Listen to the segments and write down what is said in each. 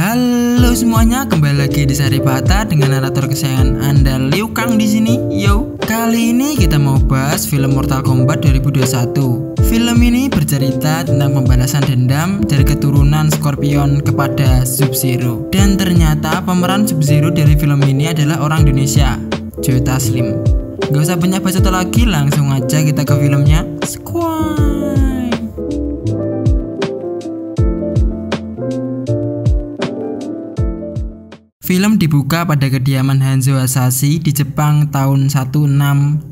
Halo semuanya, kembali lagi di Saripata dengan narator kesayangan Anda Liu Kang di sini. Yo, kali ini kita mau bahas film Mortal Kombat 2021. Film ini bercerita tentang pembalasan dendam dari keturunan Scorpion kepada Sub-Zero. Dan ternyata pemeran Sub-Zero dari film ini adalah orang Indonesia, Joe Taslim. Gak usah banyak bacot lagi, langsung aja kita ke filmnya. Squad. Film dibuka pada kediaman Hanzo Hasashi di Jepang tahun 1617.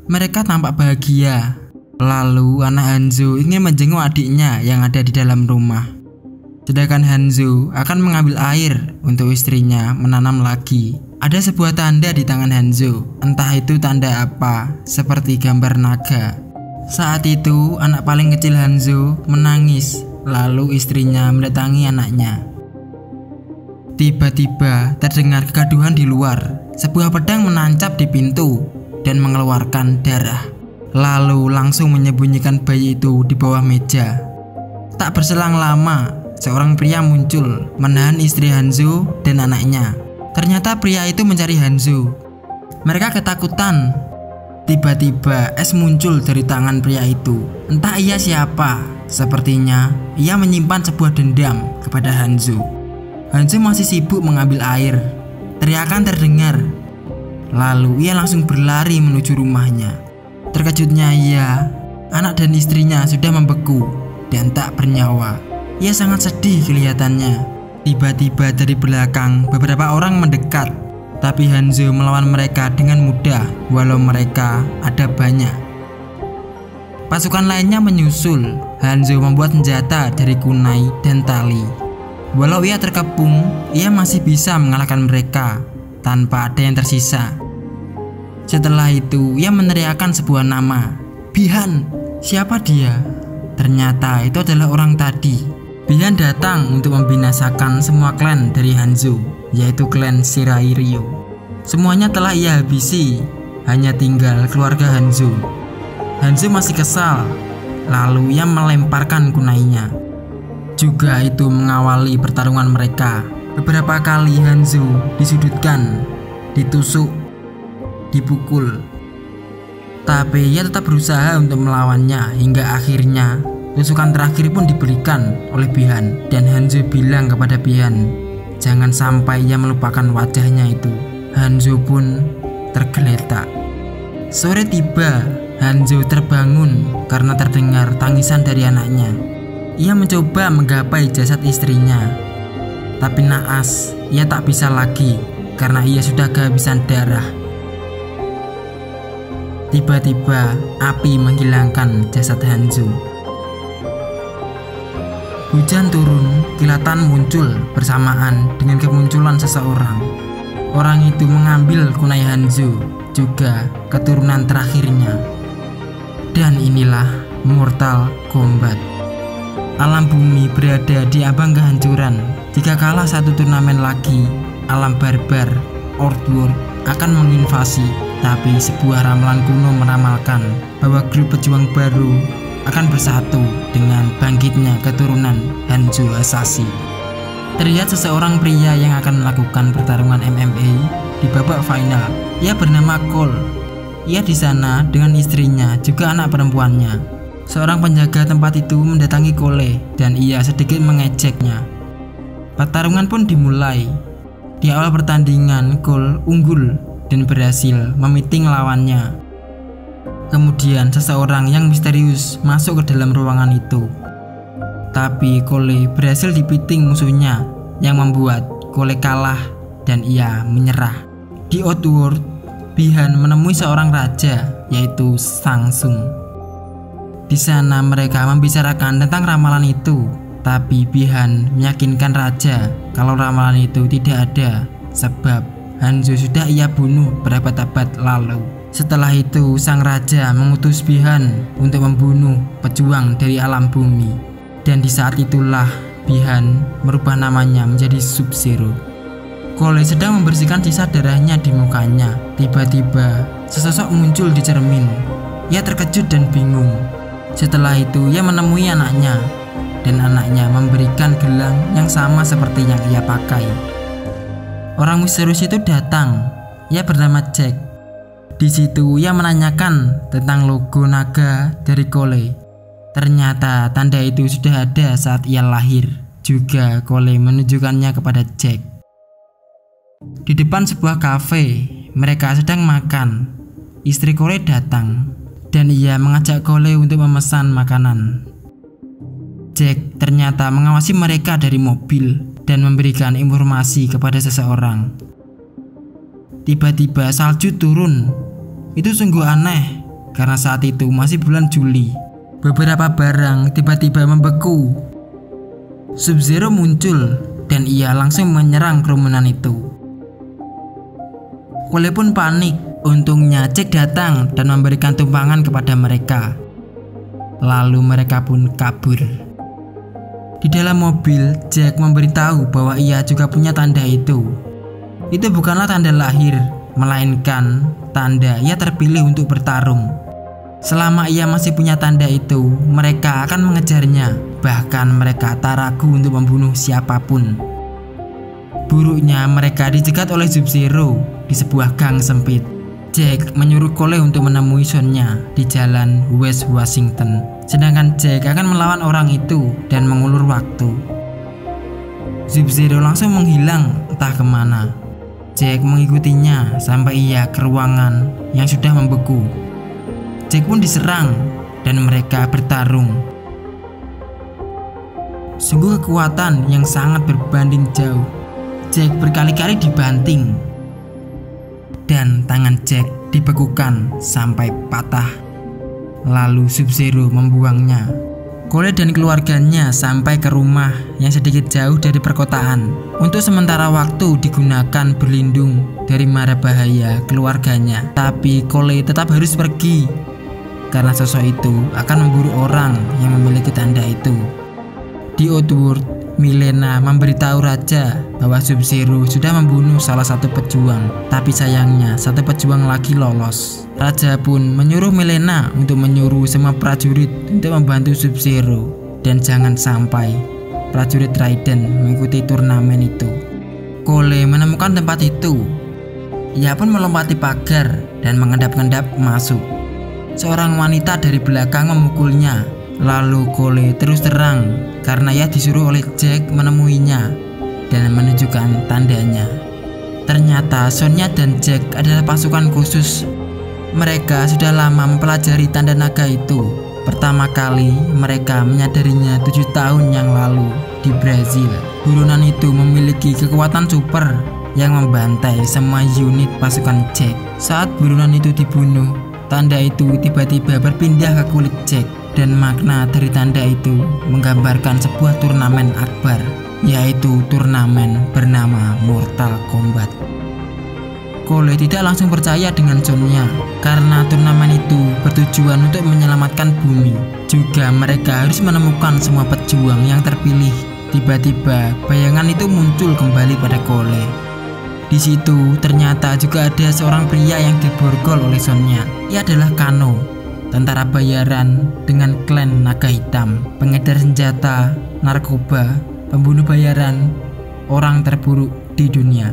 Mereka tampak bahagia. Lalu anak Hanzo ingin menjenguk adiknya yang ada di dalam rumah. Sedangkan Hanzo akan mengambil air untuk istrinya menanam lagi. Ada sebuah tanda di tangan Hanzo, entah itu tanda apa, seperti gambar naga. Saat itu anak paling kecil Hanzo menangis, lalu istrinya mendatangi anaknya. Tiba-tiba terdengar kegaduhan di luar. Sebuah pedang menancap di pintu dan mengeluarkan darah. Lalu langsung menyembunyikan bayi itu di bawah meja. Tak berselang lama, seorang pria muncul menahan istri Hanzo dan anaknya. Ternyata pria itu mencari Hanzo. Mereka ketakutan. Tiba-tiba es muncul dari tangan pria itu. Entah ia siapa. Sepertinya ia menyimpan sebuah dendam kepada Hanzo. Hanzo masih sibuk mengambil air. Teriakan terdengar. Lalu ia langsung berlari menuju rumahnya. Terkejutnya ia, anak dan istrinya sudah membeku dan tak bernyawa. Ia sangat sedih kelihatannya. Tiba-tiba dari belakang beberapa orang mendekat. Tapi Hanzo melawan mereka dengan mudah, walau mereka ada banyak. Pasukan lainnya menyusul. Hanzo membuat senjata dari kunai dan tali. Walau ia terkepung, ia masih bisa mengalahkan mereka tanpa ada yang tersisa. Setelah itu, ia meneriakkan sebuah nama. Bihan, siapa dia? Ternyata itu adalah orang tadi. Bihan datang untuk membinasakan semua klan dari Hanzo, yaitu klan Shirai Ryu. Semuanya telah ia habisi, hanya tinggal keluarga Hanzo. Hanzo masih kesal, lalu ia melemparkan kunainya. Juga itu mengawali pertarungan mereka. Beberapa kali Hanzo disudutkan, ditusuk, dipukul. Tapi ia tetap berusaha untuk melawannya hingga akhirnya tusukan terakhir pun diberikan oleh Bihan. Dan Hanzo bilang kepada Bihan, jangan sampai ia melupakan wajahnya itu. Hanzo pun tergeletak. Sore tiba, Hanzo terbangun karena terdengar tangisan dari anaknya. Ia mencoba menggapai jasad istrinya, tapi naas, ia tak bisa lagi karena ia sudah kehabisan darah. Tiba-tiba api menghilangkan jasad Hanzo. Hujan turun, kilatan muncul bersamaan dengan kemunculan seseorang. Orang itu mengambil kunai Hanzo, juga keturunan terakhirnya. Dan inilah Mortal Kombat. Alam bumi berada di ambang kehancuran. Jika kalah satu turnamen lagi, alam barbar, Outworld akan menginvasi. Tapi sebuah ramalan kuno meramalkan bahwa grup pejuang baru akan bersatu dengan bangkitnya keturunan Hanzo Hasashi. Terlihat seseorang pria yang akan melakukan pertarungan MMA di babak final. Ia bernama Cole. Ia di sana dengan istrinya, juga anak perempuannya. Seorang penjaga tempat itu mendatangi Cole dan ia sedikit mengejeknya. Pertarungan pun dimulai. Di awal pertandingan, Cole unggul dan berhasil memiting lawannya. Kemudian seseorang yang misterius masuk ke dalam ruangan itu. Tapi Cole berhasil dipiting musuhnya yang membuat Cole kalah dan ia menyerah. Di Outworld, Bihan menemui seorang raja yaitu Shang Tsung. Di sana mereka membicarakan tentang ramalan itu, tapi Bihan meyakinkan raja kalau ramalan itu tidak ada, sebab Hanzo sudah ia bunuh berabad-abad lalu. Setelah itu sang raja mengutus Bihan untuk membunuh pejuang dari alam bumi. Dan di saat itulah Bihan merubah namanya menjadi Sub-Zero. Cole sedang membersihkan sisa darahnya di mukanya. Tiba-tiba sesosok muncul di cermin. Ia terkejut dan bingung. Setelah itu ia menemui anaknya. dan anaknya memberikan gelang yang sama seperti yang ia pakai. Orang misterius itu datang. Ia bernama Jack. Di situ ia menanyakan tentang logo naga dari Cole. Ternyata tanda itu sudah ada saat ia lahir. Juga Cole menunjukkannya kepada Jack. Di depan sebuah kafe, mereka sedang makan. Istri Cole datang dan ia mengajak Cole untuk memesan makanan. Jack ternyata mengawasi mereka dari mobil dan memberikan informasi kepada seseorang. Tiba-tiba salju turun. Itu sungguh aneh karena saat itu masih bulan Juli. Beberapa barang tiba-tiba membeku. Sub-Zero muncul dan ia langsung menyerang kerumunan itu. Cole pun panik. Untungnya Jack datang dan memberikan tumpangan kepada mereka. Lalu mereka pun kabur. Di dalam mobil, Jack memberitahu bahwa ia juga punya tanda itu. Itu bukanlah tanda lahir, melainkan tanda ia terpilih untuk bertarung. Selama ia masih punya tanda itu, mereka akan mengejarnya. Bahkan mereka tak ragu untuk membunuh siapapun. Buruknya mereka dicegat oleh Sub-Zero di sebuah gang sempit. Jack menyuruh Cole untuk menemui Sonya di jalan West Washington. Sedangkan Jack akan melawan orang itu dan mengulur waktu. Sub-Zero langsung menghilang entah kemana. Jack mengikutinya sampai ia ke ruangan yang sudah membeku. Jack pun diserang dan mereka bertarung. Sungguh kekuatan yang sangat berbanding jauh. Jack berkali-kali dibanting dan tangan Jack dibekukan sampai patah. Lalu Sub-Zero membuangnya. Cole dan keluarganya sampai ke rumah yang sedikit jauh dari perkotaan. Untuk sementara waktu digunakan berlindung dari mara bahaya keluarganya. Tapi Cole tetap harus pergi karena sosok itu akan memburu orang yang memiliki tanda itu. Di Outworld, Milena memberitahu Raja bahwa Sub-Zero sudah membunuh salah satu pejuang, tapi sayangnya satu pejuang lagi lolos. Raja pun menyuruh Milena untuk menyuruh semua prajurit untuk membantu Sub-Zero dan jangan sampai prajurit Raiden mengikuti turnamen itu. Cole menemukan tempat itu. Ia pun melompati pagar dan mengendap-endap masuk. Seorang wanita dari belakang memukulnya. Lalu Cole terus terang karena ia disuruh oleh Jack menemuinya dan menunjukkan tandanya. Ternyata Sonya dan Jack adalah pasukan khusus. Mereka sudah lama mempelajari tanda naga itu. Pertama kali mereka menyadarinya 7 tahun yang lalu di Brazil. Buronan itu memiliki kekuatan super yang membantai semua unit pasukan Jack. Saat buronan itu dibunuh, tanda itu tiba-tiba berpindah ke kulit Jack. Dan makna dari tanda itu menggambarkan sebuah turnamen akbar, yaitu turnamen bernama Mortal Kombat. Cole tidak langsung percaya dengan Sonya karena turnamen itu bertujuan untuk menyelamatkan bumi. Juga mereka harus menemukan semua pejuang yang terpilih. Tiba-tiba bayangan itu muncul kembali pada Cole. Di situ ternyata juga ada seorang pria yang diborgol oleh Sonya. Ia adalah Kano, tentara bayaran dengan klan naga hitam, pengedar senjata, narkoba, pembunuh bayaran, orang terburuk di dunia.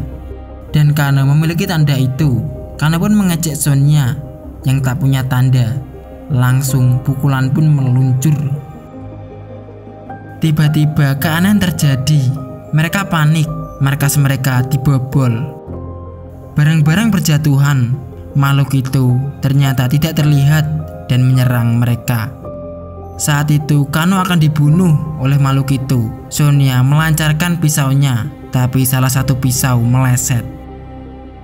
Dan Kano memiliki tanda itu. Kano pun mengejek Sonya yang tak punya tanda. Langsung pukulan pun meluncur. Tiba-tiba keanehan terjadi. Mereka panik, markas mereka dibobol. Barang-barang berjatuhan. Makhluk itu ternyata tidak terlihat dan menyerang mereka. Saat itu Kano akan dibunuh oleh makhluk itu. Sonya melancarkan pisaunya, tapi salah satu pisau meleset.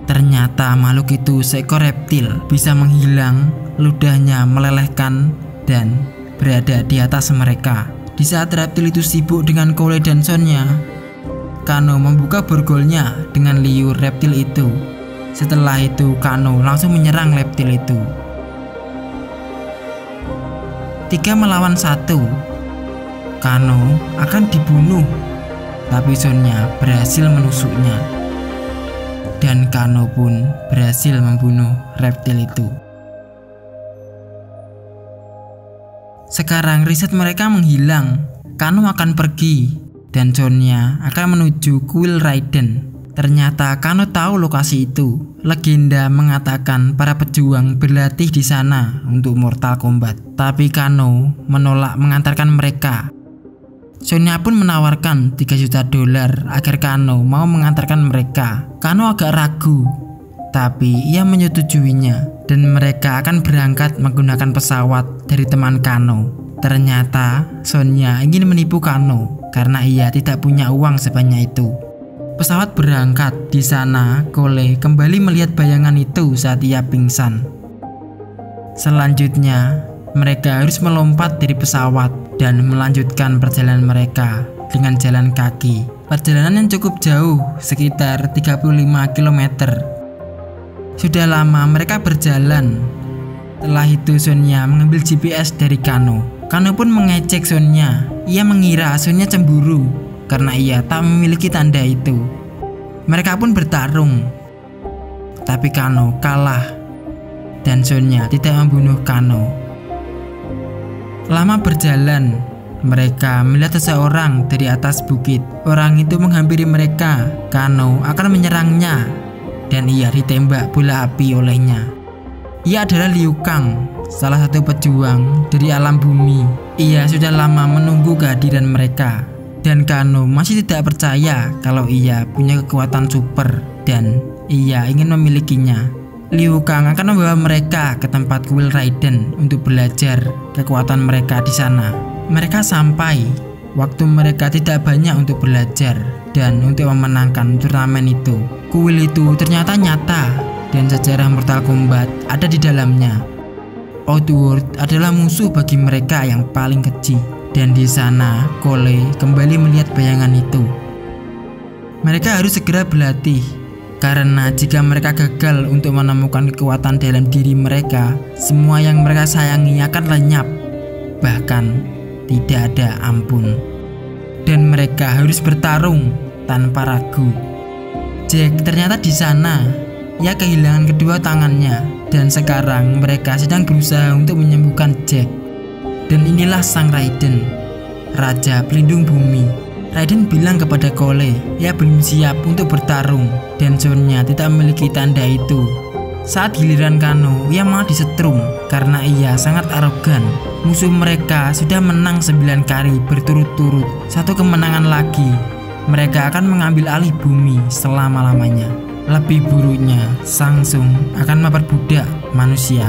Ternyata makhluk itu seekor reptil, bisa menghilang, ludahnya melelehkan dan berada di atas mereka. Di saat reptil itu sibuk dengan Cole dan Sonya, Kano membuka borgolnya dengan liur reptil itu. Setelah itu Kano langsung menyerang reptil itu. 3 melawan 1. Kano akan dibunuh, tapi Sonya berhasil menusuknya. Dan Kano pun berhasil membunuh reptil itu. Sekarang riset mereka menghilang Kano akan pergi dan Sonya akan menuju kuil Raiden. Ternyata Kano tahu lokasi itu. Legenda mengatakan para pejuang berlatih di sana untuk Mortal Kombat. Tapi Kano menolak mengantarkan mereka. Sonya pun menawarkan $3 juta agar Kano mau mengantarkan mereka. Kano agak ragu, tapi ia menyetujuinya dan mereka akan berangkat menggunakan pesawat dari teman Kano. Ternyata Sonya ingin menipu Kano karena ia tidak punya uang sebanyak itu. Pesawat berangkat. Di sana Cole kembali melihat bayangan itu saat ia pingsan. Selanjutnya mereka harus melompat dari pesawat dan melanjutkan perjalanan mereka dengan jalan kaki. Perjalanan yang cukup jauh, sekitar 35 km. Sudah lama mereka berjalan. Setelah itu Sonya mengambil GPS dari Kano. Kano pun mengecek Sonya. Ia mengira Sonya cemburu karena ia tak memiliki tanda itu. Mereka pun bertarung, tapi Kano kalah dan Sonya tidak membunuh Kano. Lama berjalan, mereka melihat seseorang dari atas bukit. Orang itu menghampiri mereka. Kano akan menyerangnya dan ia ditembak bola api olehnya. Ia adalah Liu Kang, salah satu pejuang dari alam bumi. Ia sudah lama menunggu kehadiran mereka. Dan Kano masih tidak percaya kalau ia punya kekuatan super dan ia ingin memilikinya. Liu Kang akan membawa mereka ke tempat kuil Raiden untuk belajar kekuatan mereka di sana. Mereka sampai, waktu mereka tidak banyak untuk belajar dan untuk memenangkan turnamen itu. Kuil itu ternyata nyata dan sejarah Mortal Kombat ada di dalamnya. Outworld adalah musuh bagi mereka yang paling keji. Dan di sana Cole kembali melihat bayangan itu. Mereka harus segera berlatih karena jika mereka gagal untuk menemukan kekuatan dalam diri mereka, semua yang mereka sayangi akan lenyap, bahkan tidak ada ampun. Dan mereka harus bertarung tanpa ragu. Jack ternyata di sana. Ia kehilangan kedua tangannya dan sekarang mereka sedang berusaha untuk menyembuhkan Jack. Dan inilah sang Raiden, Raja Pelindung Bumi. Raiden bilang kepada Cole, ia belum siap untuk bertarung dan Sonya tidak memiliki tanda itu. Saat giliran Kano, ia malah disetrum karena ia sangat arogan. Musuh mereka sudah menang 9 kali berturut-turut. Satu kemenangan lagi, mereka akan mengambil alih bumi selama-lamanya. Lebih buruknya, Shang Tsung akan memperbudak manusia.